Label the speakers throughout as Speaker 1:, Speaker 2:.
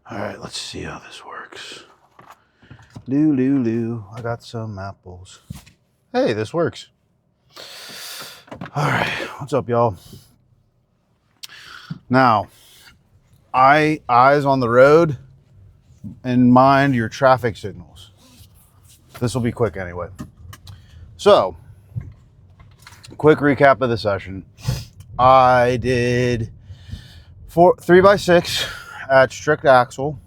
Speaker 1: All right, let's see how this works. Loo. I got some apples. Hey, this works. All right, what's up, y'all? Now, eyes on the road and mind your traffic signals. This will be quick anyway. So, quick recap of the session. I did 3x6 at strict axle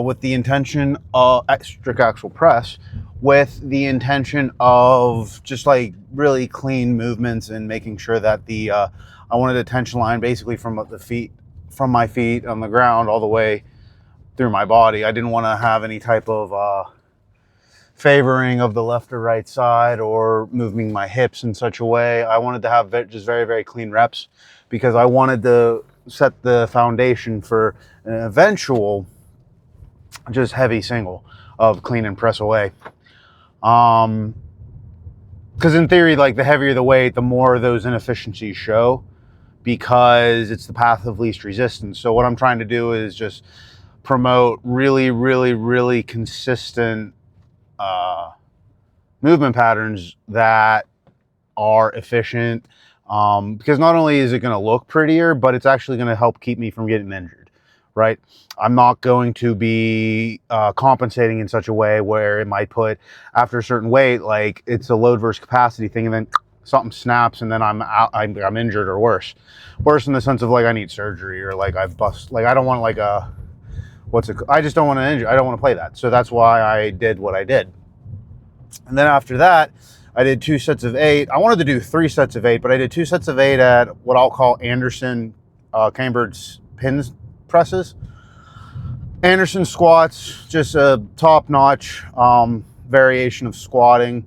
Speaker 1: with the intention of strict axle press with the intention of just like really clean movements and making sure that the I wanted a tension line basically from my feet on the ground all the way through my body. I didn't want to have any type of favoring of the left or right side or moving my hips in such a way. I wanted to have just very, very clean reps because I wanted to set the foundation for an eventual just heavy single of clean and press away. Because in theory, like the heavier the weight, the more those inefficiencies show because it's the path of least resistance. So what I'm trying to do is just promote really, really, really consistent movement patterns that are efficient, because not only is it going to look prettier, but it's actually going to help keep me from getting injured, right? I'm not going to be compensating in such a way where it might put, after a certain weight, like it's a load versus capacity thing, and then something snaps and then I'm injured or worse in the sense of like I need surgery or like I've bust, like I don't want like I just don't want to injure. I don't want to play that. So that's why I did what I did. And then after that, I did 2 sets of 8. I wanted to do 3 sets of 8, but I did 2 sets of 8 at what I'll call Anderson Cambered's pins presses. Anderson squats, just a top-notch variation of squatting.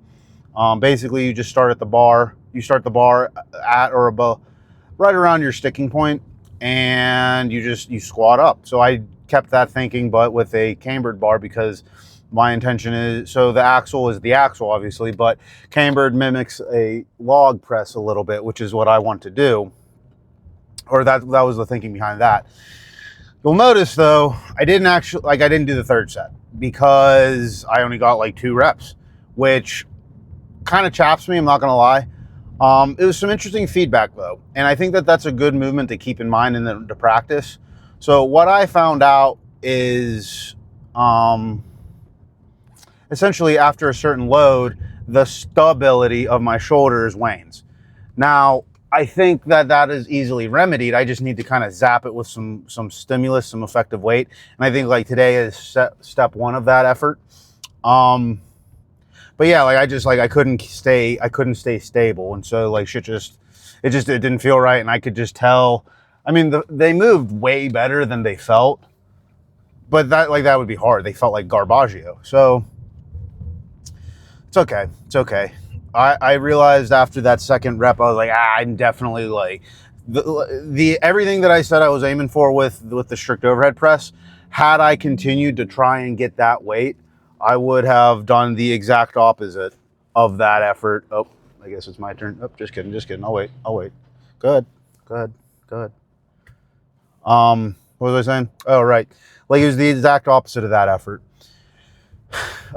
Speaker 1: Basically, you just start at the bar. You start the bar at or above, right around your sticking point, and you squat up. So I kept that thinking, but with a cambered bar because my intention is, so the axle is the axle, obviously, but cambered mimics a log press a little bit, which is what I want to do. Or that was the thinking behind that. You'll notice, though, I didn't do the 3rd set because I only got like 2 reps, which kind of chaps me, I'm not going to lie. It was some interesting feedback, though, and I think that that's a good movement to keep in mind in the practice. So what I found out is essentially after a certain load, the stability of my shoulders wanes. Now, I think that is easily remedied. I just need to kind of zap it with some stimulus, some effective weight. And I think like today is step 1 of that effort. But yeah, like I couldn't stay stable. And so like it didn't feel right. And I could just tell, I mean, they moved way better than they felt, but that would be hard. They felt like Garbaggio. So it's okay. I realized after that 2nd rep, I was like, I'm definitely like the everything that I said I was aiming for with the strict overhead press. Had I continued to try and get that weight, I would have done the exact opposite of that effort. Oh, I guess it's my turn. Oh, just kidding. I'll wait. Good. What was I saying? Oh, right. Like it was the exact opposite of that effort.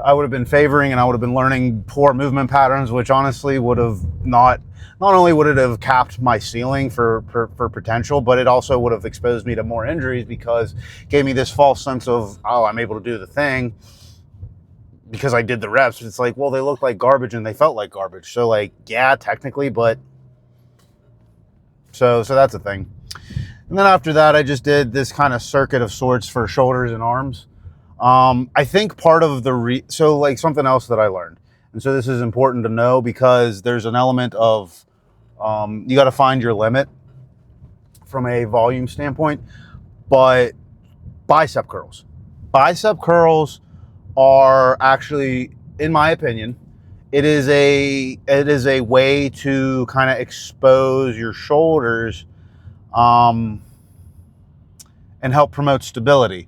Speaker 1: I would have been favoring and I would have been learning poor movement patterns, which honestly would have not only would it have capped my ceiling for potential, but it also would have exposed me to more injuries because it gave me this false sense of, oh, I'm able to do the thing because I did the reps. It's like, well, they looked like garbage and they felt like garbage. So like, yeah, technically, but so that's a thing. And then after that, I just did this kind of circuit of sorts for shoulders and arms. I think part of so like something else that I learned, and so this is important to know because there's an element of you got to find your limit from a volume standpoint, but bicep curls are actually, in my opinion, it is a way to kind of expose your shoulders and help promote stability.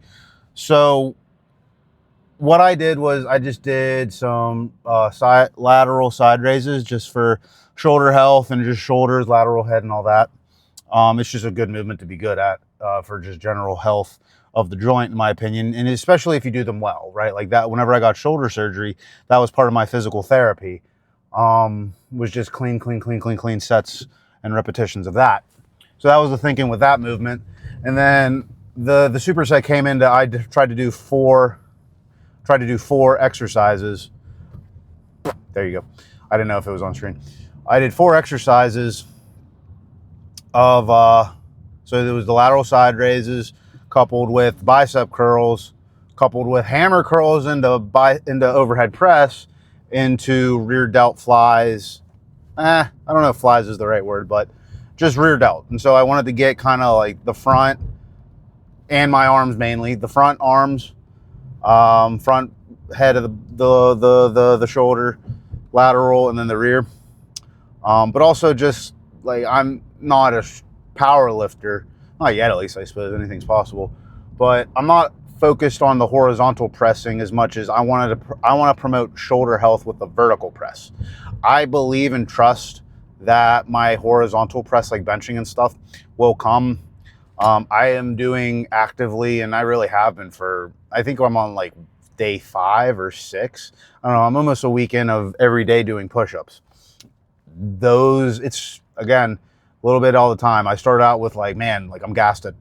Speaker 1: So what I did was I just did some lateral side raises just for shoulder health and just shoulders, lateral head, and all that. It's just a good movement to be good at. for just general health of the joint, in my opinion, and especially if you do them well, right? Like that, whenever I got shoulder surgery, that was part of my physical therapy, was just clean sets and repetitions of that. So that was the thinking with that movement. And then the superset came into, I tried to do four exercises. There you go. I didn't know if it was on screen. I did 4 exercises of, so there was the lateral side raises coupled with bicep curls, coupled with hammer curls into overhead press, into rear delt flies. I don't know if flies is the right word, but just rear delt. And so I wanted to get kind of like the front and my arms, mainly the front arms, front head of the shoulder, lateral, and then the rear. But also just like, I'm not a power lifter, not yet, at least. I suppose anything's possible, but I'm not focused on the horizontal pressing as much as I want to promote shoulder health with the vertical press. I believe and trust that my horizontal press, like benching and stuff, will come. I am doing actively, and I really have been for, I think I'm on like day 5 or 6. I don't know, I'm almost a weekend of every day doing push-ups. Those, it's, again, a little bit all the time. I started out with like, man, like I'm gassed at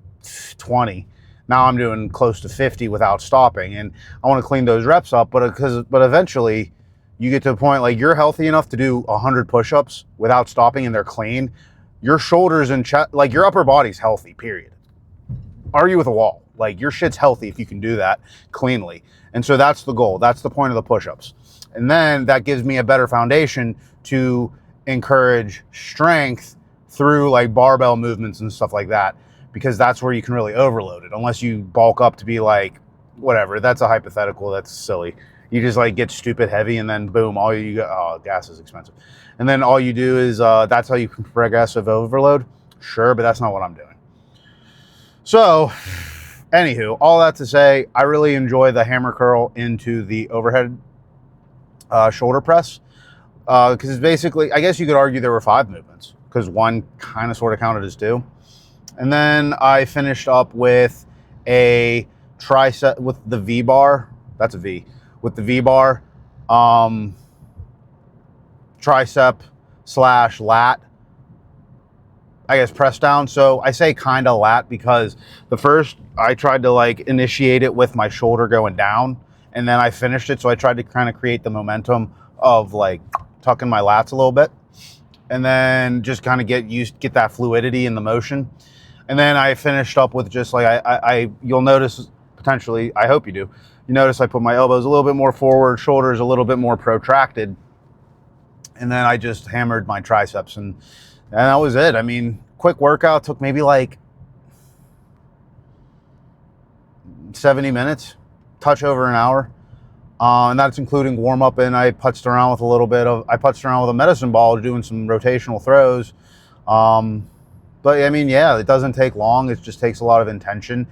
Speaker 1: 20. Now I'm doing close to 50 without stopping, and I want to clean those reps up. But eventually, you get to a point like you're healthy enough to do 100 push-ups without stopping, and they're clean. Your shoulders and chest, like your upper body's healthy. Period. Argue with a wall. Like your shit's healthy if you can do that cleanly. And so that's the goal. That's the point of the push-ups. And then that gives me a better foundation to encourage strength through like barbell movements and stuff like that, because that's where you can really overload it. Unless you bulk up to be like, whatever, that's a hypothetical, that's silly. You just like get stupid heavy and then boom, all you got, oh, gas is expensive. And then all you do is, that's how you can progressive overload. Sure, but that's not what I'm doing. So, anywho, all that to say, I really enjoy the hammer curl into the overhead shoulder press. Because it's basically, I guess you could argue there were 5 movements, because one kind of sort of counted as 2. And then I finished up with a tricep with the V bar. That's a V. With the V bar, tricep / lat, I guess, press down. So I say kind of lat because the first I tried to like initiate it with my shoulder going down, and then I finished it. So I tried to kind of create the momentum of like tucking my lats a little bit, and then just kind of get that fluidity in the motion. And then I finished up with just like, you'll notice potentially, I hope you do, you notice I put my elbows a little bit more forward, shoulders a little bit more protracted, and then I just hammered my triceps, and that was it. I mean, quick workout, took maybe like 70 minutes, touch over an hour. And that's including warm up, and I putzed around with a medicine ball doing some rotational throws. But I mean, yeah, it doesn't take long. It just takes a lot of intention,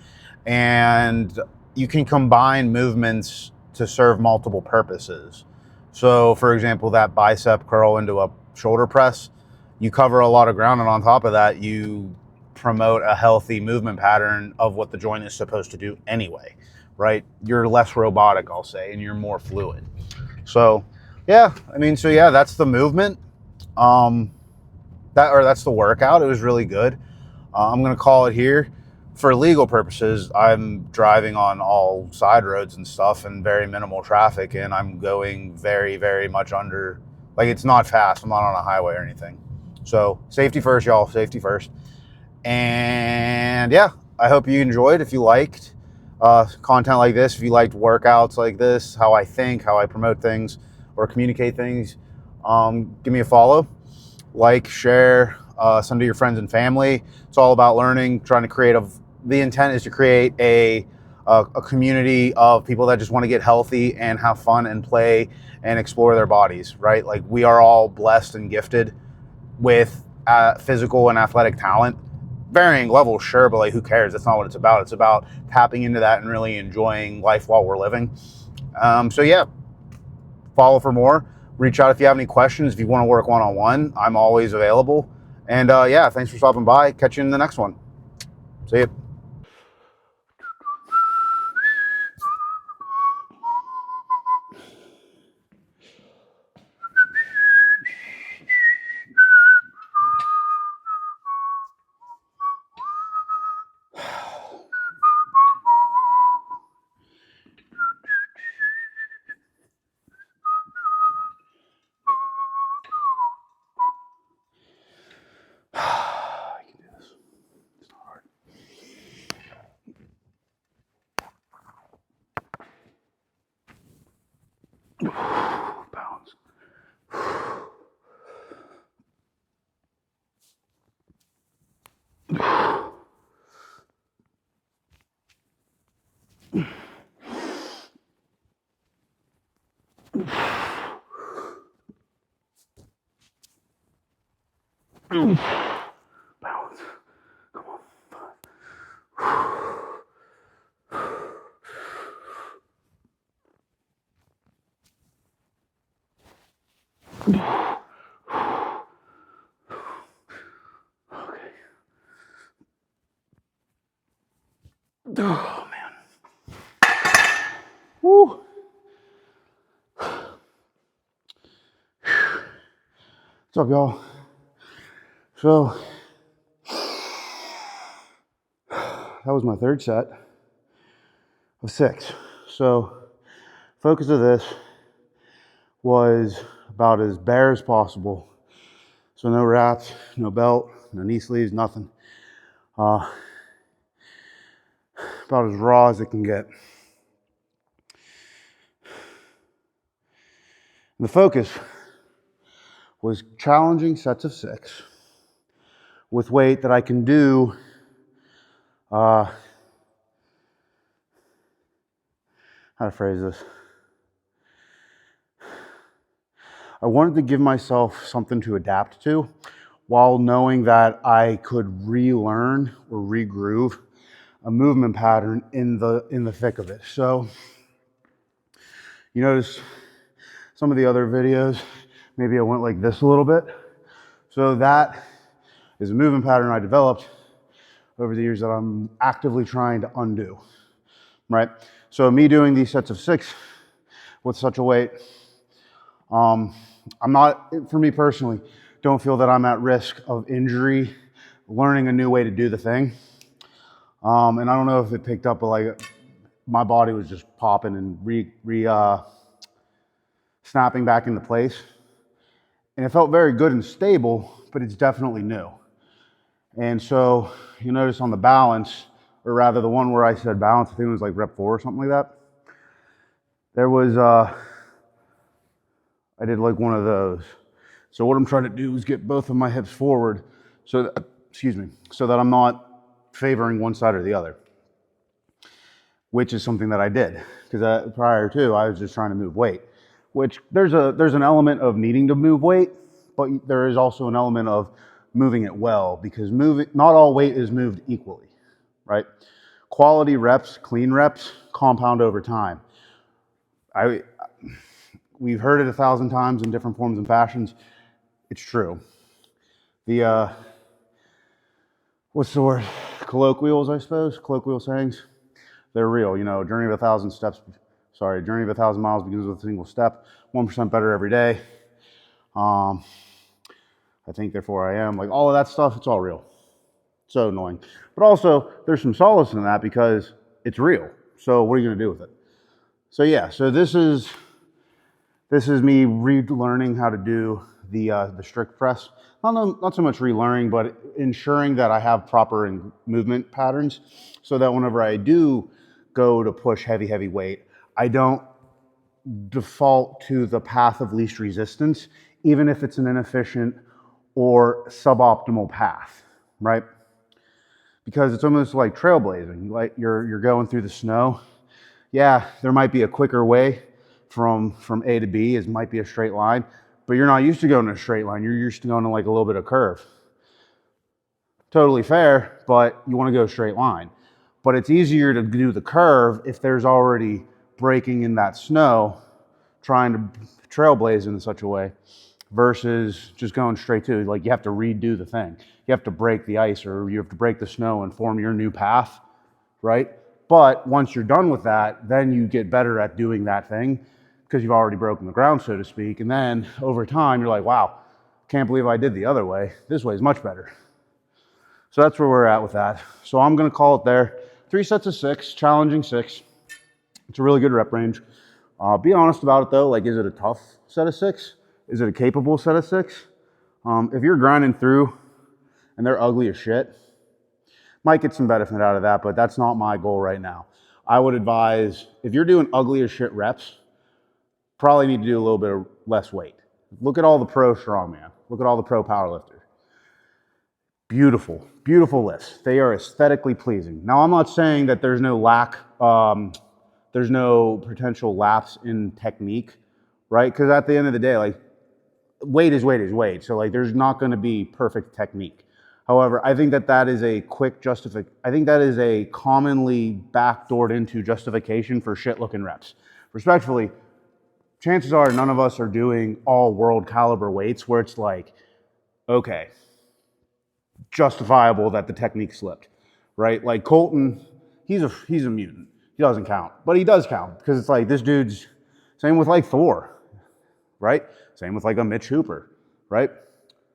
Speaker 1: and you can combine movements to serve multiple purposes. So for example, that bicep curl into a shoulder press, you cover a lot of ground, and on top of that, you promote a healthy movement pattern of what the joint is supposed to do anyway. Right? You're less robotic, I'll say, and you're more fluid. So, yeah, I mean, so yeah, that's the movement. That's the workout. It was really good. I'm going to call it here. For legal purposes, I'm driving on all side roads and stuff and very minimal traffic, and I'm going very, very much under, like, it's not fast. I'm not on a highway or anything. So, safety first, y'all. Safety first. And yeah, I hope you enjoyed. If you liked content like this, if you liked workouts like this, how I think, how I promote things or communicate things, give me a follow, like, share, send to your friends and family. It's all about learning, trying to create the intent is to create a community of people that just want to get healthy and have fun and play and explore their bodies, right? Like, we are all blessed and gifted with physical and athletic talent. Varying levels, sure, but like, who cares? That's not what it's about. It's about tapping into that and really enjoying life while we're living. So yeah, follow for more. Reach out if you have any questions. If you want to work one-on-one, I'm always available. And yeah, thanks for stopping by. Catch you in the next one. See you. Balance. Balance. Come on. Okay. Oh man. Woo. What's up, y'all? So that was my third set of 6. So focus of this was about as bare as possible. So no wraps, no belt, no knee sleeves, nothing. About as raw as it can get. And the focus was challenging sets of 6 with weight that I can do how to phrase this. I wanted to give myself something to adapt to while knowing that I could relearn or regroove a movement pattern in the thick of it. So you notice some of the other videos, maybe I went like this a little bit. So that is a movement pattern I developed over the years that I'm actively trying to undo, right? So me doing these sets of 6 with such a weight, I'm not, for me personally, don't feel that I'm at risk of injury, learning a new way to do the thing. And I don't know if it picked up, but like my body was just popping and snapping back into place. And it felt very good and stable, but it's definitely new. And so you notice on the balance, or rather the one where I said balance, I think it was like rep 4 or something like that. There was, I did like one of those. So what I'm trying to do is get both of my hips forward so that, so that I'm not favoring one side or the other, which is something that I did because prior to I was just trying to move weight, which there's an element of needing to move weight, but there is also an element of moving it well because not all weight is moved equally, right? Quality reps, clean reps, compound over time. We've heard it 1,000 times in different forms and fashions. It's true. The what's the word? Colloquial sayings. They're real. You know, journey of 1,000 miles begins with a single step. 1% better every day. I think, therefore I am. Like all of that stuff, it's all real. So annoying. But also, there's some solace in that because it's real. So what are you going to do with it? So yeah, so this is me relearning how to do the strict press. Not so much relearning, but ensuring that I have proper movement patterns so that whenever I do go to push heavy weight, I don't default to the path of least resistance, even if it's an inefficient or suboptimal path, right? Because it's almost like trailblazing. Like you're going through the snow. Yeah, there might be a quicker way from A to B. It might be a straight line, but you're not used to going in a straight line. You're used to going in like a little bit of curve. Totally fair, but you want to go a straight line. But it's easier to do the curve if there's already breaking in that snow, trying to trailblaze in such a way, versus just going straight to, like, you have to redo the thing. You have to break the ice or you have to break the snow and form your new path, right? But once you're done with that, then you get better at doing that thing because you've already broken the ground, so to speak. And then over time, you're like, wow, can't believe I did the other way. This way is much better. So that's where we're at with that. So I'm going to call it there. 3 sets of 6, challenging 6. It's a really good rep range. Be honest about it though. Like, is it a tough set of 6? Is it a capable set of 6? If you're grinding through and they're ugly as shit, might get some benefit out of that, but that's not my goal right now. I would advise, if you're doing ugly as shit reps, probably need to do a little bit of less weight. Look at all the pro strongman. Look at all the pro powerlifters. Beautiful, beautiful lifts. They are aesthetically pleasing. Now, I'm not saying that there's no there's no potential lapse in technique, right? Because at the end of the day, like, weight is weight is weight. So like, there's not going to be perfect technique. However, I think that that is a quick justification. I think that is a commonly backdoored into justification for shit looking reps. Respectfully, chances are none of us are doing all world caliber weights where it's like, okay, justifiable that the technique slipped, right? Like Colton, he's a mutant. He doesn't count, but he does count because it's like this dude's, same with like Thor, right? Same with like a Mitch Hooper, right?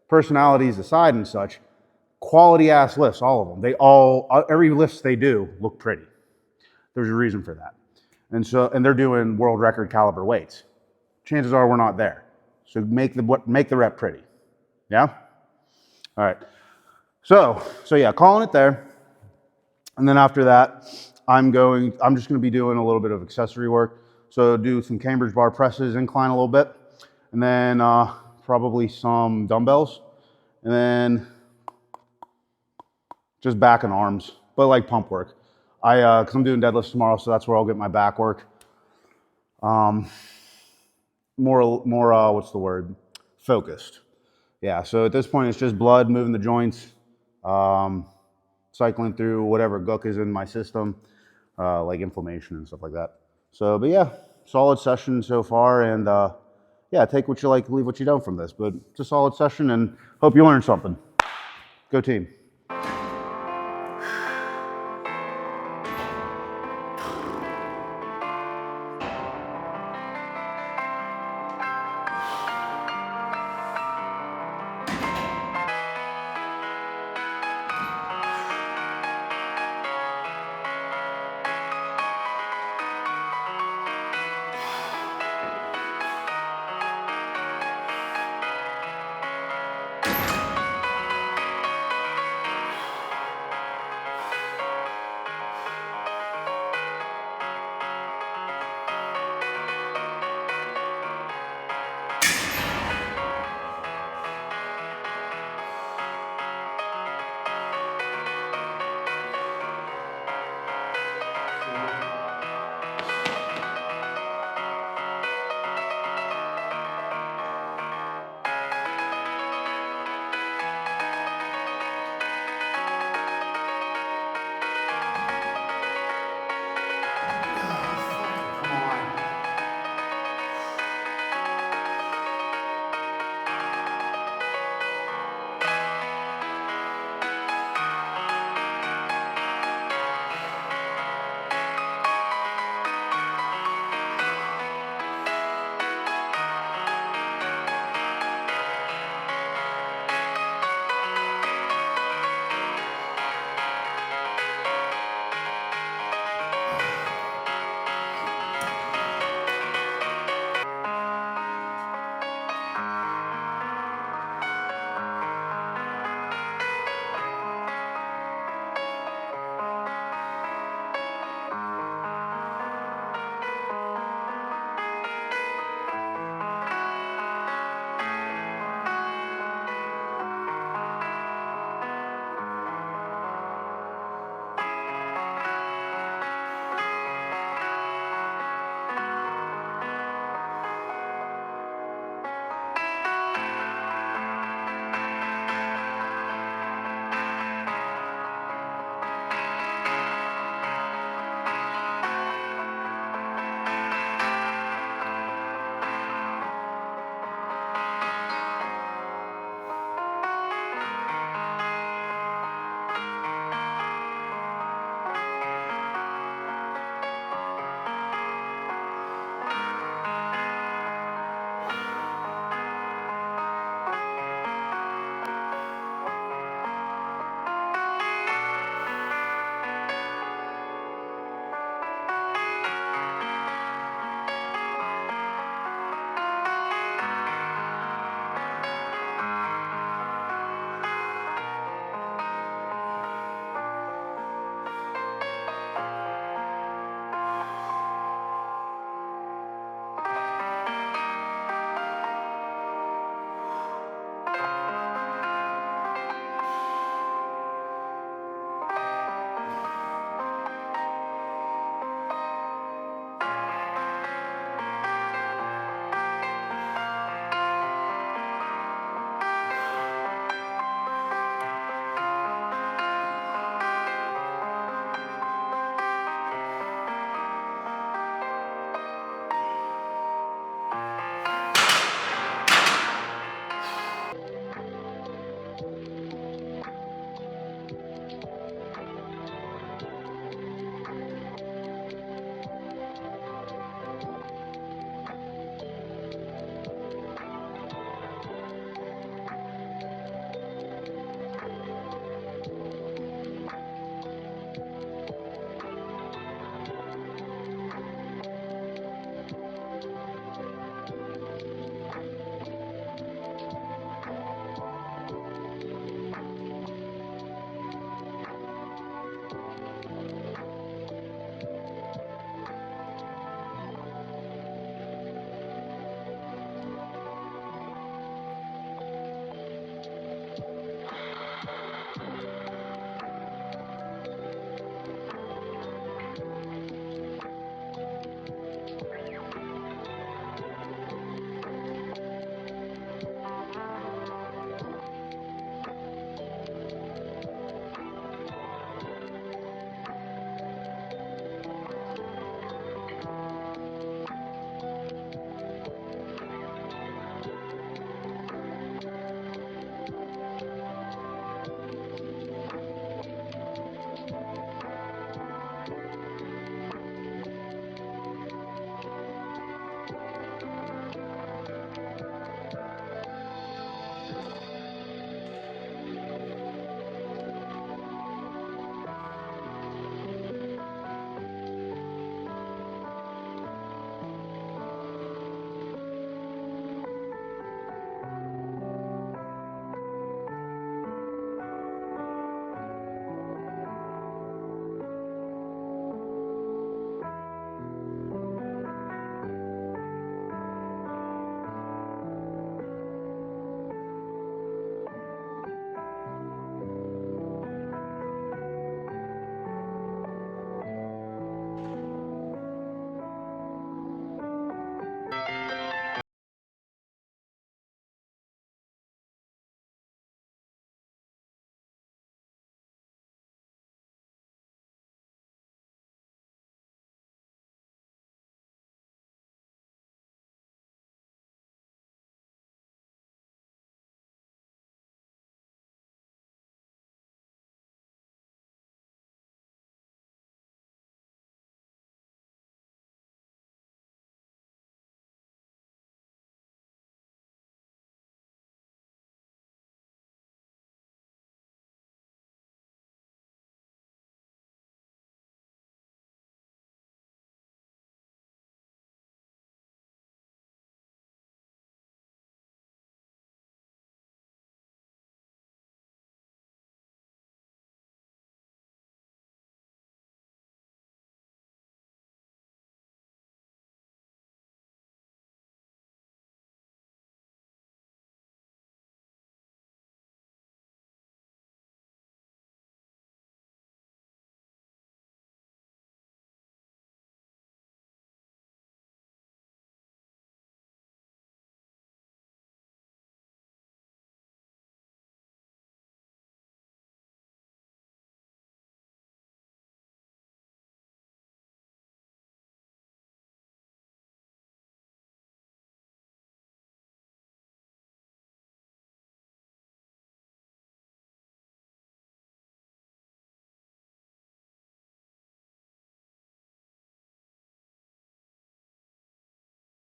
Speaker 1: Personalities aside and such, quality ass lifts, all of them. They all, every lifts they do look pretty. There's a reason for that. And they're doing world record caliber weights. Chances are we're not there. So make the rep pretty. Yeah? All right. So yeah, calling it there. And then after that, I'm just going to be doing a little bit of accessory work. So do some Cambridge bar presses, incline a little bit, and then probably some dumbbells, and then just back and arms, but like pump work. Because I'm doing deadlifts tomorrow, so that's where I'll get my back work. More what's the word? Focused. Yeah, so at this point, it's just blood moving the joints, cycling through whatever gook is in my system, like inflammation and stuff like that. So, but yeah, solid session so far, and yeah, take what you like, leave what you don't from this, but it's a solid session, and hope you learned something. Go team.